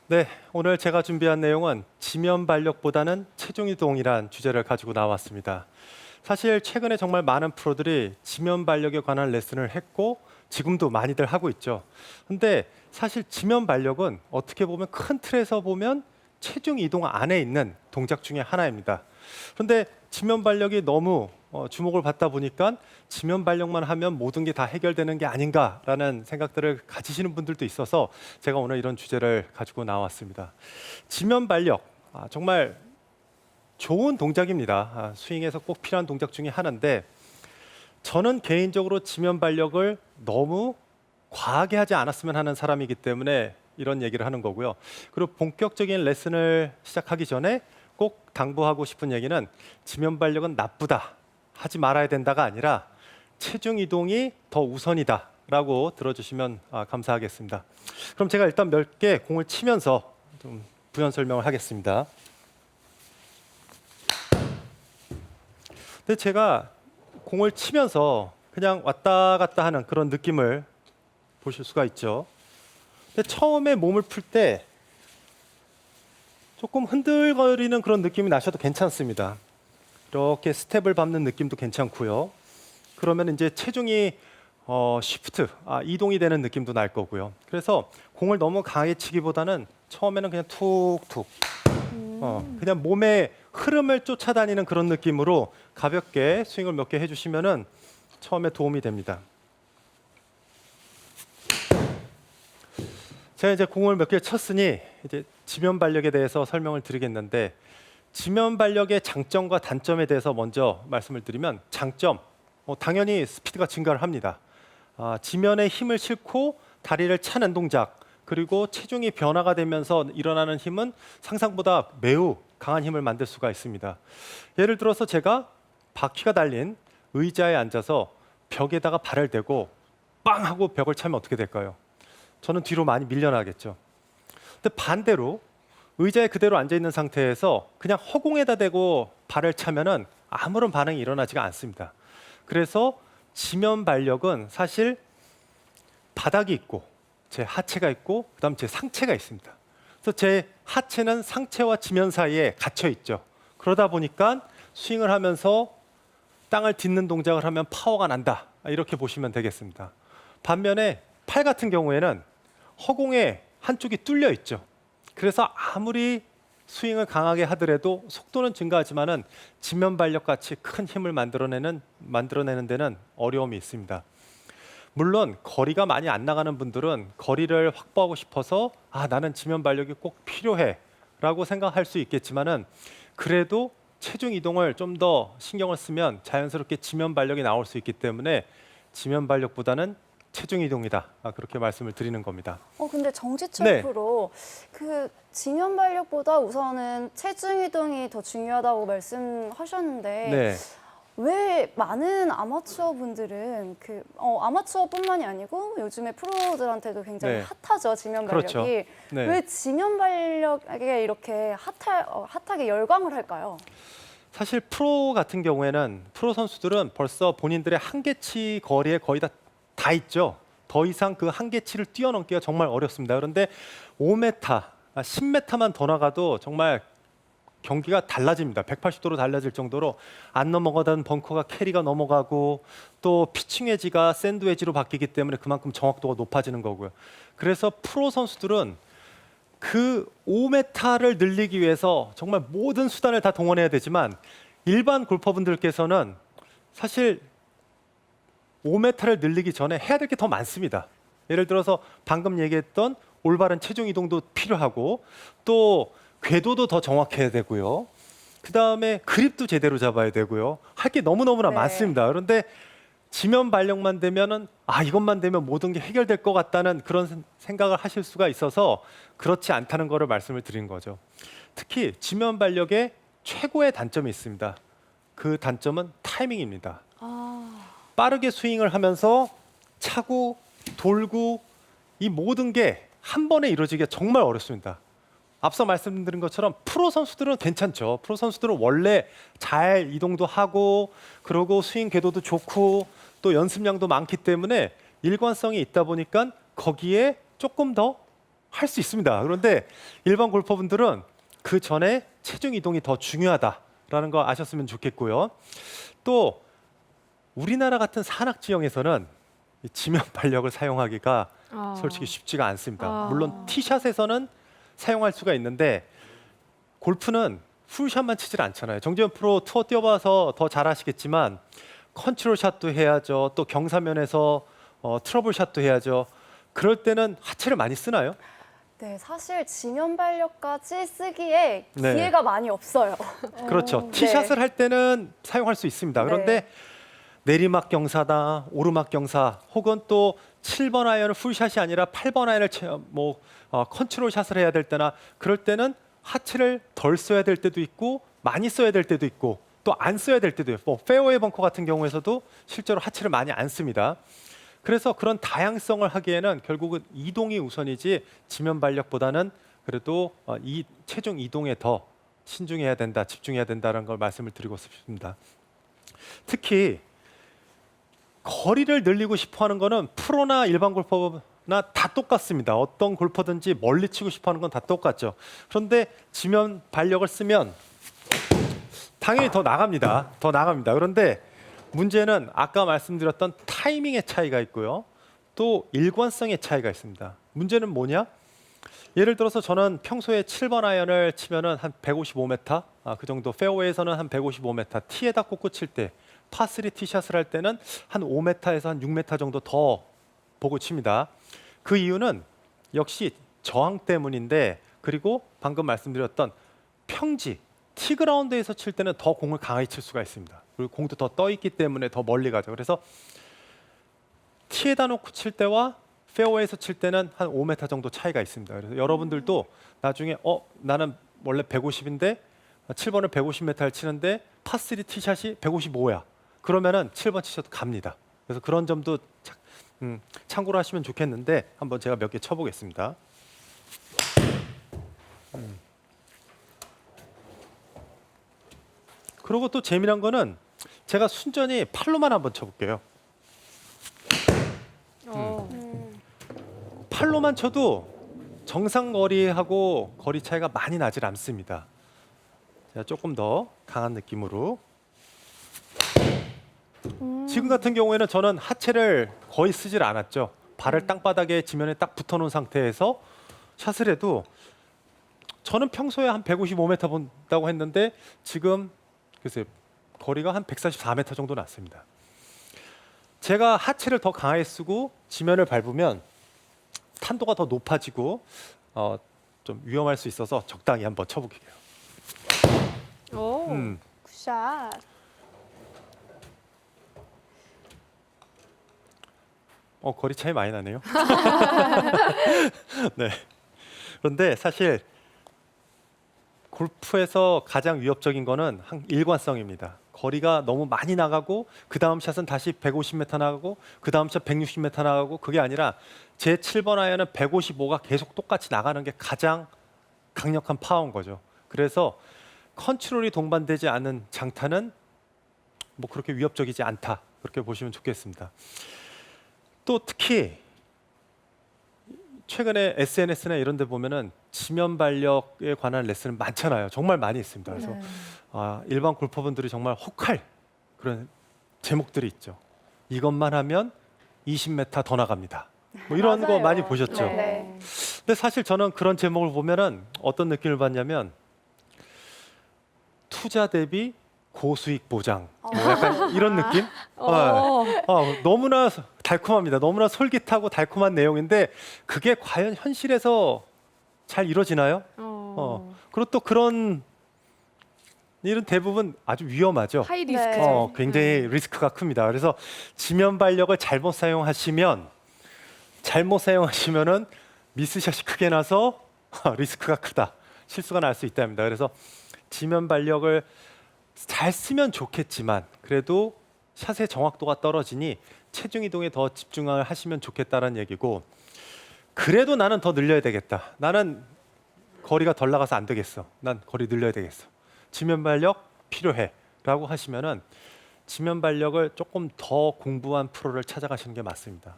네, 오늘 제가 준비한 내용은 지면 발력보다는 체중 이동이란 주제를 가지고 나왔습니다. 사실 최근에 정말 많은 프로들이 지면 발력에 관한 레슨을 했고 지금도 많이들 하고 있죠. 근데 사실 지면 발력은 어떻게 보면 큰 틀에서 보면 체중 이동 안에 있는 동작 중에 하나입니다. 그런데 지면 발력이 너무 주목을 받다 보니까 지면 발력만 하면 모든 게 다 해결되는 게 아닌가라는 생각들을 가지시는 분들도 있어서 제가 오늘 이런 주제를 가지고 나왔습니다. 지면 발력, 정말 좋은 동작입니다. 스윙에서 꼭 필요한 동작 중에 하나인데 저는 개인적으로 지면 발력을 너무 과하게 하지 않았으면 하는 사람이기 때문에 이런 얘기를 하는 거고요. 그리고 본격적인 레슨을 시작하기 전에 꼭 당부하고 싶은 얘기는 지면 발력은 나쁘다, 하지 말아야 된다가 아니라 체중 이동이 더 우선이다라고 들어주시면 감사하겠습니다. 그럼 제가 일단 몇 개 공을 치면서 좀 부연 설명을 하겠습니다. 근데 제가 공을 치면서 그냥 왔다 갔다 하는 그런 느낌을 보실 수가 있죠. 근데 처음에 몸을 풀 때 조금 흔들거리는 그런 느낌이 나셔도 괜찮습니다. 이렇게 스텝을 밟는 느낌도 괜찮고요. 그러면 이제 체중이 시프트, 이동이 되는 느낌도 날 거고요. 그래서 공을 너무 강하게 치기보다는 처음에는 그냥 툭툭 그냥 몸의 흐름을 쫓아다니는 그런 느낌으로 가볍게 스윙을 몇 개 해주시면은 처음에 도움이 됩니다. 제가 이제 공을 몇 개 쳤으니 이제 지면 발력에 대해서 설명을 드리겠는데 지면 발력의 장점과 단점에 대해서 먼저 말씀을 드리면 장점, 당연히 스피드가 증가를 합니다. 지면에 힘을 싣고 다리를 차는 동작 그리고 체중이 변화가 되면서 일어나는 힘은 상상보다 매우 강한 힘을 만들 수가 있습니다. 예를 들어서 제가 바퀴가 달린 의자에 앉아서 벽에다가 발을 대고 빵 하고 벽을 차면 어떻게 될까요? 저는 뒤로 많이 밀려나겠죠. 근데 반대로 의자에 그대로 앉아 있는 상태에서 그냥 허공에다 대고 발을 차면은 아무런 반응이 일어나지가 않습니다. 그래서 지면 발력은 사실 바닥이 있고 제 하체가 있고 그다음 제 상체가 있습니다. 그래서 제 하체는 상체와 지면 사이에 갇혀 있죠. 그러다 보니까 스윙을 하면서 땅을 딛는 동작을 하면 파워가 난다. 이렇게 보시면 되겠습니다. 반면에 팔 같은 경우에는 허공에 한쪽이 뚫려 있죠. 그래서 아무리 스윙을 강하게 하더라도 속도는 증가하지만은 지면 발력 같이 큰 힘을 만들어내는 데는 어려움이 있습니다. 물론 거리가 많이 안 나가는 분들은 거리를 확보하고 싶어서 나는 지면 발력이 꼭 필요해라고 생각할 수 있겠지만은 그래도 체중 이동을 좀 더 신경을 쓰면 자연스럽게 지면 발력이 나올 수 있기 때문에 지면 발력보다는 체중 이동이다. 그렇게 말씀을 드리는 겁니다. 근데 정지철 네. 프로 그 지면 발력보다 우선은 체중 이동이 더 중요하다고 말씀하셨는데 네. 왜 많은 아마추어 분들은 아마추어뿐만이 아니고 요즘에 프로들한테도 굉장히 네. 핫하죠, 지면 발력이. 그렇죠. 네. 왜 지면 발력에 이렇게 핫하게 열광을 할까요? 사실 프로 같은 경우에는 프로 선수들은 벌써 본인들의 한계치 거리에 거의 다 있죠. 더 이상 그 한계치를 뛰어넘기가 정말 어렵습니다. 그런데 5m, 10m만 더 나가도 정말 경기가 달라집니다. 180도로 달라질 정도로 안 넘어가던 벙커가 캐리가 넘어가고 또 피칭 웨지가 샌드 웨지로 바뀌기 때문에 그만큼 정확도가 높아지는 거고요. 그래서 프로 선수들은 그 5m를 늘리기 위해서 정말 모든 수단을 다 동원해야 되지만 일반 골퍼분들께서는 사실 5m를 늘리기 전에 해야 될 게 더 많습니다. 예를 들어서 방금 얘기했던 올바른 체중 이동도 필요하고 또 궤도도 더 정확해야 되고요. 그다음에 그립도 제대로 잡아야 되고요. 할 게 너무너무나 네. 많습니다. 그런데 지면 발력만 되면은 이것만 되면 모든 게 해결될 것 같다는 그런 생각을 하실 수가 있어서 그렇지 않다는 거를 말씀을 드린 거죠. 특히 지면 발력의 최고의 단점이 있습니다. 그 단점은 타이밍입니다. 빠르게 스윙을 하면서 차고 돌고 이 모든 게 한 번에 이루어지기가 정말 어렵습니다. 앞서 말씀드린 것처럼 프로 선수들은 괜찮죠. 프로 선수들은 원래 잘 이동도 하고 그러고 스윙 궤도도 좋고 또 연습량도 많기 때문에 일관성이 있다 보니까 거기에 조금 더 할 수 있습니다. 그런데 일반 골퍼분들은 그 전에 체중 이동이 더 중요하다라는 거 아셨으면 좋겠고요. 또 우리나라 같은 산악 지형에서는 이 지면 발력을 사용하기가 솔직히 쉽지가 않습니다. 물론 티샷에서는 사용할 수가 있는데 골프는 풀샷만 치질 않잖아요. 정재현 프로 투어 뛰어봐서 더 잘 아시겠지만 컨트롤 샷도 해야죠. 또 경사면에서 트러블 샷도 해야죠. 그럴 때는 하체를 많이 쓰나요? 네, 사실 지면 발력까지 쓰기에 네. 기회가 많이 없어요. 그렇죠. 티샷을 할 때는 사용할 수 있습니다. 그런데 내리막 경사다, 오르막 경사, 혹은 또 7번 아이언을 풀샷이 아니라 8번 아이언을 컨트롤 샷을 해야 될 때나 그럴 때는 하체를 덜 써야 될 때도 있고 많이 써야 될 때도 있고 또 안 써야 될 때도 있고 페어웨이 벙커 같은 경우에서도 실제로 하체를 많이 안 씁니다. 그래서 그런 다양성을 하기에는 결국은 이동이 우선이지 지면 발력보다는 그래도 이 체중 이동에 더 신중해야 된다, 집중해야 된다는 걸 말씀을 드리고 싶습니다. 특히 거리를 늘리고 싶어하는 거는 프로나 일반 골퍼나 다 똑같습니다. 어떤 골퍼든지 멀리 치고 싶어하는 건 다 똑같죠. 그런데 지면 발력을 쓰면 당연히 더 나갑니다. 더 나갑니다. 그런데 문제는 아까 말씀드렸던 타이밍의 차이가 있고요. 또 일관성의 차이가 있습니다. 문제는 뭐냐? 예를 들어서 저는 평소에 7번 아이언을 치면은 한 155m, 그 정도 페어웨이에서는 한 155m, 티에다 꽂고 칠 때, 파3 티샷을 할 때는 한 5m에서 한 6m 정도 더 보고 칩니다. 그 이유는 역시 저항 때문인데, 그리고 방금 말씀드렸던 평지, 티그라운드에서 칠 때는 더 공을 강하게 칠 수가 있습니다. 그리고 공도 더 떠 있기 때문에 더 멀리 가죠. 그래서 티에다 놓고 칠 때와 페어웨이에서 칠 때는 한 5m 정도 차이가 있습니다. 그래서 여러분들도 나중에 나는 원래 150인데 7번을 150m를 치는데 파3 티샷이 155야. 그러면은 7번 치셔도 갑니다. 그래서 그런 점도 참고로 하시면 좋겠는데 한번 제가 몇 개 쳐보겠습니다. 그리고 또 재미난 거는 제가 순전히 팔로만 한번 쳐볼게요. 팔로만 쳐도 정상 거리하고 거리 차이가 많이 나질 않습니다. 제가 조금 더 강한 느낌으로. 지금 같은 경우에는 저는 하체를 거의 쓰질 않았죠. 발을 땅바닥에 지면에 딱 붙어놓은 상태에서 샷을 해도 저는 평소에 한 155m 본다고 했는데 지금 글쎄 거리가 한 144m 정도 났습니다. 제가 하체를 더 강하게 쓰고 지면을 밟으면 탄도가 더 높아지고 좀 위험할 수 있어서 적당히 한번 쳐볼게요. 오, 굿샷. 거리 차이 많이 나네요. 네. 그런데 사실 골프에서 가장 위협적인 거는 일관성입니다. 거리가 너무 많이 나가고 그 다음 샷은 다시 150m 나가고 그 다음 샷 160m 나가고 그게 아니라 제 7번 아이언은 155가 계속 똑같이 나가는 게 가장 강력한 파워인 거죠. 그래서 컨트롤이 동반되지 않은 장타는 뭐 그렇게 위협적이지 않다. 그렇게 보시면 좋겠습니다. 또 특히 최근에 SNS나 이런 데 보면은 지면 발력에 관한 레슨은 많잖아요. 정말 많이 있습니다. 그래서 일반 골퍼분들이 정말 혹할 그런 제목들이 있죠. 이것만 하면 20m 더 나갑니다. 뭐 이런 거 맞아요. 많이 보셨죠. 네. 근데 사실 저는 그런 제목을 보면은 어떤 느낌을 받냐면 투자 대비 고수익 보장, 뭐 약간 이런 느낌? 너무나 달콤합니다. 너무나 솔깃하고 달콤한 내용인데 그게 과연 현실에서 잘 이루어지나요? 그리고 또 그런 일은 대부분 아주 위험하죠. 하이 네. 리스크죠. 굉장히 리스크가 큽니다. 그래서 지면 발력을 잘못 사용하시면은 미스샷이 크게 나서 리스크가 크다. 실수가 날 수 있답니다. 그래서 지면 발력을 잘 쓰면 좋겠지만 그래도 샷의 정확도가 떨어지니 체중 이동에 더 집중을 하시면 좋겠다는 얘기고 그래도 나는 더 늘려야 되겠다. 나는 거리가 덜 나가서 안 되겠어. 난 거리 늘려야 되겠어. 지면 발력 필요해 라고 하시면은 지면 발력을 조금 더 공부한 프로를 찾아가시는 게 맞습니다.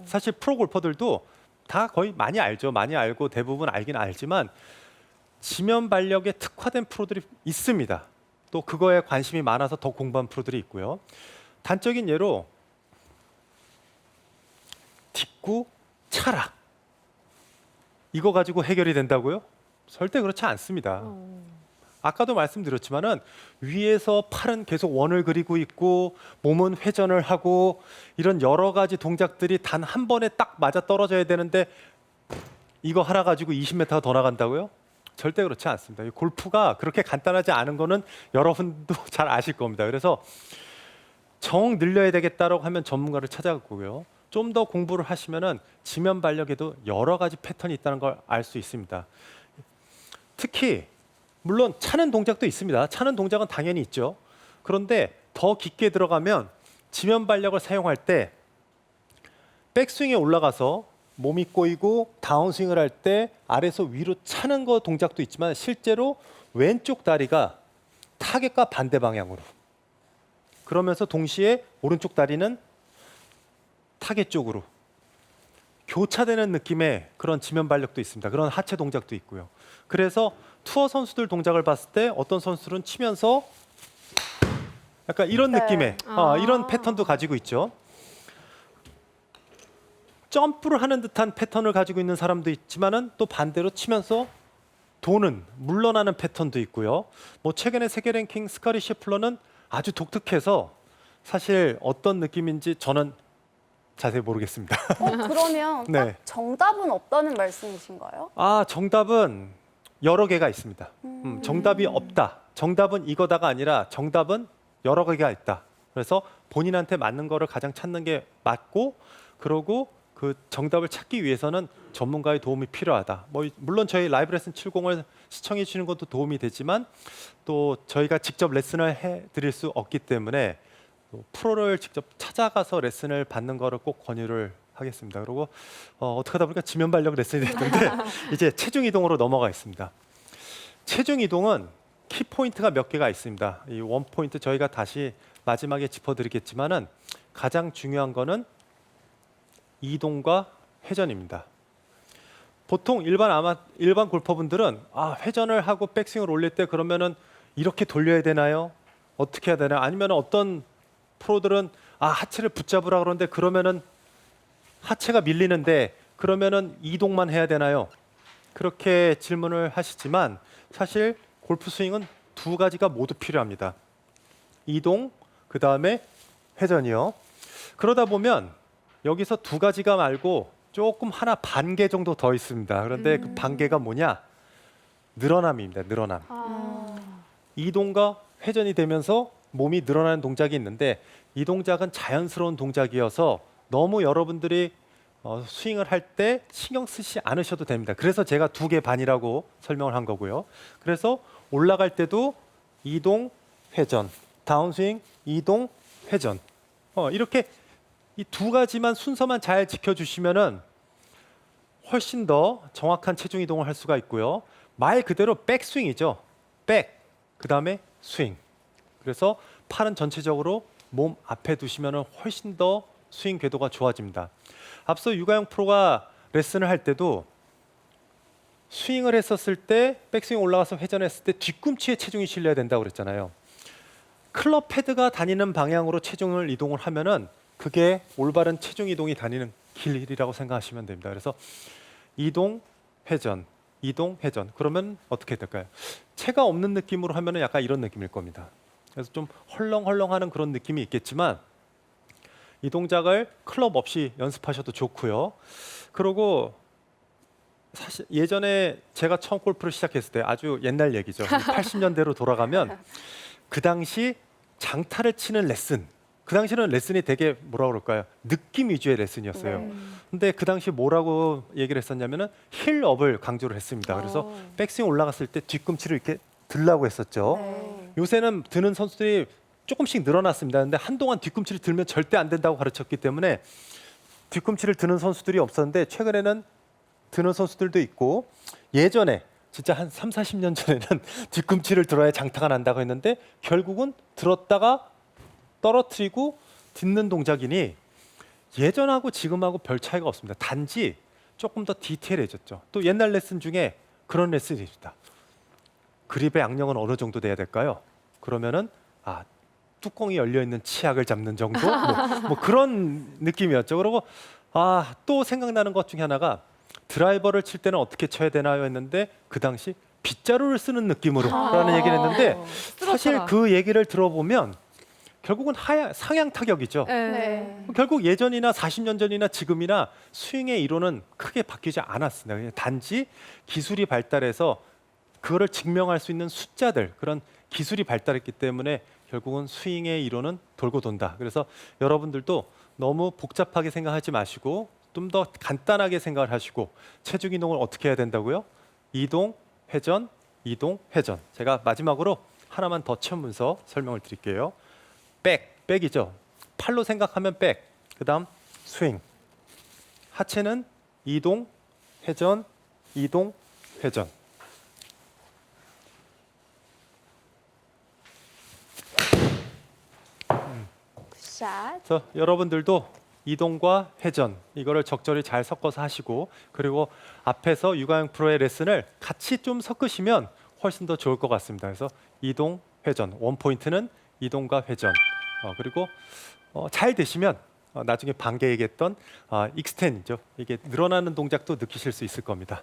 사실 프로 골퍼들도 다 거의 많이 알죠. 많이 알고 대부분 알긴 알지만 지면 발력에 특화된 프로들이 있습니다. 또 그거에 관심이 많아서 더 공부한 프로들이 있고요. 단적인 예로 딛구 차라 이거 가지고 해결이 된다고요? 절대 그렇지 않습니다. 아까도 말씀드렸지만은 위에서 팔은 계속 원을 그리고 있고 몸은 회전을 하고 이런 여러 가지 동작들이 단 한 번에 딱 맞아 떨어져야 되는데 이거 하나 가지고 20m 더 나간다고요? 절대 그렇지 않습니다. 이 골프가 그렇게 간단하지 않은 거는 여러분도 잘 아실 겁니다. 그래서 정 늘려야 되겠다라고 하면 전문가를 찾아가고요. 좀 더 공부를 하시면은 지면 발력에도 여러 가지 패턴이 있다는 걸 알 수 있습니다. 특히 물론 차는 동작도 있습니다. 차는 동작은 당연히 있죠. 그런데 더 깊게 들어가면 지면 발력을 사용할 때 백스윙에 올라가서 몸이 꼬이고 다운스윙을 할 때 아래에서 위로 차는 거 동작도 있지만 실제로 왼쪽 다리가 타겟과 반대 방향으로 그러면서 동시에 오른쪽 다리는 타겟 쪽으로 교차되는 느낌의 그런 지면 발력도 있습니다. 그런 하체 동작도 있고요. 그래서 투어 선수들 동작을 봤을 때 어떤 선수들은 치면서 약간 이런 네. 느낌의 이런 패턴도 가지고 있죠. 점프를 하는 듯한 패턴을 가지고 있는 사람도 있지만은 또 반대로 치면서 도는 물러나는 패턴도 있고요. 뭐 최근에 세계 랭킹 스카리 셰플러는 아주 독특해서 사실 어떤 느낌인지 저는 자세히 모르겠습니다. 그러면 네. 딱 정답은 없다는 말씀이신가요? 정답은 여러 개가 있습니다. 정답이 없다. 정답은 이거다가 아니라 정답은 여러 개가 있다. 그래서 본인한테 맞는 거를 가장 찾는 게 맞고 그러고 그 정답을 찾기 위해서는 전문가의 도움이 필요하다. 물론 저희 라이브 레슨 70을 시청해 주시는 것도 도움이 되지만 또 저희가 직접 레슨을 해 드릴 수 없기 때문에 또 프로를 직접 찾아가서 레슨을 받는 거를 꼭 권유를 하겠습니다. 그리고 어떻게 하다 보니까 지면 발력 레슨이 됐는데 이제 체중 이동으로 넘어가 있습니다. 체중 이동은 키 포인트가 몇 개가 있습니다. 이 원 포인트 저희가 다시 마지막에 짚어드리겠지만은 가장 중요한 거는 이동과 회전입니다. 보통 일반 골퍼분들은 회전을 하고 백스윙을 올릴 때 그러면은 이렇게 돌려야 되나요? 어떻게 해야 되나요? 아니면 어떤 프로들은 하체를 붙잡으라 그러는데 그러면은 하체가 밀리는데 그러면은 이동만 해야 되나요? 그렇게 질문을 하시지만 사실 골프 스윙은 두 가지가 모두 필요합니다. 이동, 그 다음에 회전이요. 그러다 보면 여기서 두 가지가 말고 조금 하나 반 개 정도 더 있습니다. 그런데 그 반 개가 뭐냐? 늘어남입니다. 늘어남. 이동과 회전이 되면서 몸이 늘어나는 동작이 있는데 이 동작은 자연스러운 동작이어서 너무 여러분들이 스윙을 할 때 신경 쓰지 않으셔도 됩니다. 그래서 제가 2개 반이라고 설명을 한 거고요. 그래서 올라갈 때도 이동, 회전, 다운스윙, 이동, 회전. 이렇게 이 두 가지만 순서만 잘 지켜주시면은 훨씬 더 정확한 체중 이동을 할 수가 있고요. 말 그대로 백스윙이죠. 백, 그 다음에 스윙. 그래서 팔은 전체적으로 몸 앞에 두시면은 훨씬 더 스윙 궤도가 좋아집니다. 앞서 유가영 프로가 레슨을 할 때도 스윙을 했었을 때 백스윙 올라가서 회전했을 때 뒤꿈치에 체중이 실려야 된다고 그랬잖아요. 클럽 헤드가 다니는 방향으로 체중을 이동을 하면은 그게 올바른 체중 이동이 다니는 길이라고 생각하시면 됩니다. 그래서 이동, 회전, 이동, 회전. 그러면 어떻게 될까요? 체가 없는 느낌으로 하면은 약간 이런 느낌일 겁니다. 그래서 좀 헐렁헐렁하는 그런 느낌이 있겠지만 이 동작을 클럽 없이 연습하셔도 좋고요. 그리고 사실 예전에 제가 처음 골프를 시작했을 때 아주 옛날 얘기죠. 80년대로 돌아가면 그 당시 장타를 치는 레슨. 그 당시는 레슨이 되게 뭐라 그럴까요? 느낌 위주의 레슨이었어요. 근데 그 당시 뭐라고 얘기를 했었냐면은 힐업을 강조를 했습니다. 그래서 백스윙 올라갔을 때 뒤꿈치를 이렇게 들라고 했었죠. 네. 요새는 드는 선수들이 조금씩 늘어났습니다. 근데 한동안 뒤꿈치를 들면 절대 안 된다고 가르쳤기 때문에 뒤꿈치를 드는 선수들이 없었는데 최근에는 드는 선수들도 있고 예전에 진짜 한 3, 40년 전에는 뒤꿈치를 들어야 장타가 난다고 했는데 결국은 들었다가 떨어뜨리고 딛는 동작이니 예전하고 지금하고 별 차이가 없습니다. 단지 조금 더 디테일해졌죠. 또 옛날 레슨 중에 그런 레슨이 있다. 그립의 악령은 어느 정도 돼야 될까요? 그러면은 뚜껑이 열려 있는 치약을 잡는 정도 뭐 그런 느낌이었죠. 그리고 또 생각나는 것 중에 하나가 드라이버를 칠 때는 어떻게 쳐야 되나요 했는데 그 당시 빗자루를 쓰는 느낌으로라는 얘기를 했는데 사실 그 얘기를 들어보면 결국은 상향 타격이죠. 네. 결국 예전이나 40년 전이나 지금이나 스윙의 이론은 크게 바뀌지 않았습니다. 그냥 단지 기술이 발달해서 그거를 증명할 수 있는 숫자들, 그런 기술이 발달했기 때문에 결국은 스윙의 이론은 돌고 돈다. 그래서 여러분들도 너무 복잡하게 생각하지 마시고 좀 더 간단하게 생각을 하시고 체중 이동을 어떻게 해야 된다고요? 이동, 회전, 이동, 회전. 제가 마지막으로 하나만 더 체험 문서 설명을 드릴게요. 백이죠. 팔로 생각하면 백. 그다음 스윙. 하체는 이동, 회전, 이동, 회전. 샷. 그래서 여러분들도 이동과 회전 이거를 적절히 잘 섞어서 하시고 그리고 앞에서 유가영 프로의 레슨을 같이 좀 섞으시면 훨씬 더 좋을 것 같습니다. 그래서 이동, 회전, 원 포인트는 이동과 회전. 그리고 잘 되시면 나중에 방금 얘기했던 익스텐이죠. 이게 늘어나는 동작도 느끼실 수 있을 겁니다.